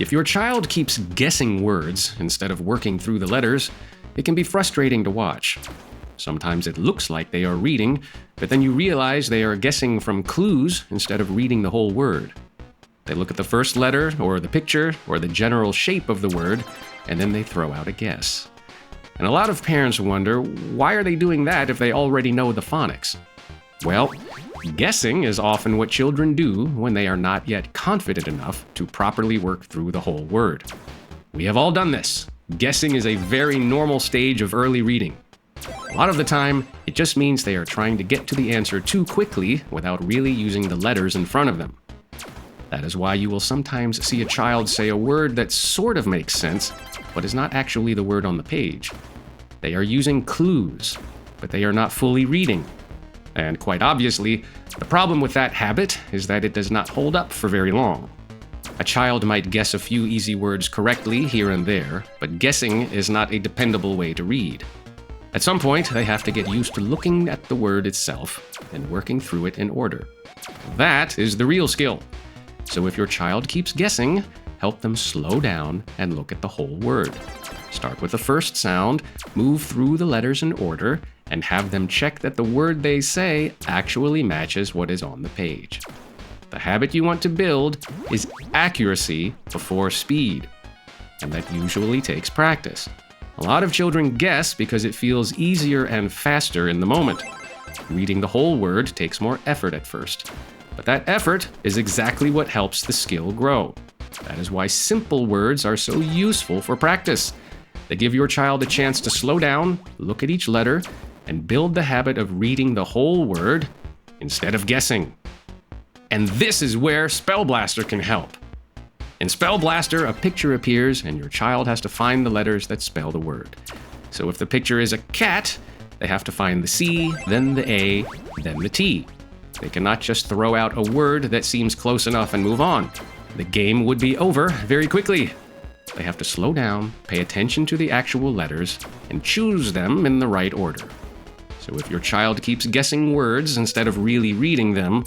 If your child keeps guessing words instead of working through the letters, it can be frustrating to watch. Sometimes it looks like they are reading, but then you realize they are guessing from clues instead of reading the whole word. They look at the first letter, or the picture, or the general shape of the word, and then they throw out a guess. And a lot of parents wonder, why are they doing that if they already know the phonics? Well, guessing is often what children do when they are not yet confident enough to properly work through the whole word. We have all done this. Guessing is a very normal stage of early reading. A lot of the time, it just means they are trying to get to the answer too quickly without really using the letters in front of them. That is why you will sometimes see a child say a word that sort of makes sense, but is not actually the word on the page. They are using clues, but they are not fully reading. And quite obviously, the problem with that habit is that it does not hold up for very long. A child might guess a few easy words correctly here and there, but guessing is not a dependable way to read. At some point, they have to get used to looking at the word itself and working through it in order. That is the real skill. So if your child keeps guessing, help them slow down and look at the whole word. Start with the first sound, move through the letters in order, and have them check that the word they say actually matches what is on the page. The habit you want to build is accuracy before speed, and that usually takes practice. A lot of children guess because it feels easier and faster in the moment. Reading the whole word takes more effort at first. But that effort is exactly what helps the skill grow. That is why simple words are so useful for practice. They give your child a chance to slow down, look at each letter, and build the habit of reading the whole word instead of guessing. And this is where Spell Blaster can help. In Spell Blaster, a picture appears and your child has to find the letters that spell the word. So if the picture is a cat, they have to find the C, then the A, then the T. They cannot just throw out a word that seems close enough and move on. The game would be over very quickly. They have to slow down, pay attention to the actual letters, and choose them in the right order. So if your child keeps guessing words instead of really reading them,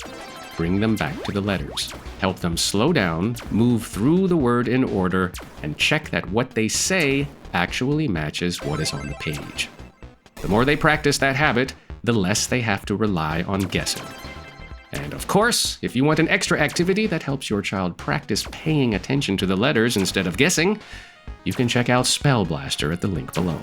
bring them back to the letters. Help them slow down, move through the word in order, and check that what they say actually matches what is on the page. The more they practice that habit, the less they have to rely on guessing. And of course, if you want an extra activity that helps your child practice paying attention to the letters instead of guessing, you can check out Spell Blaster at the link below.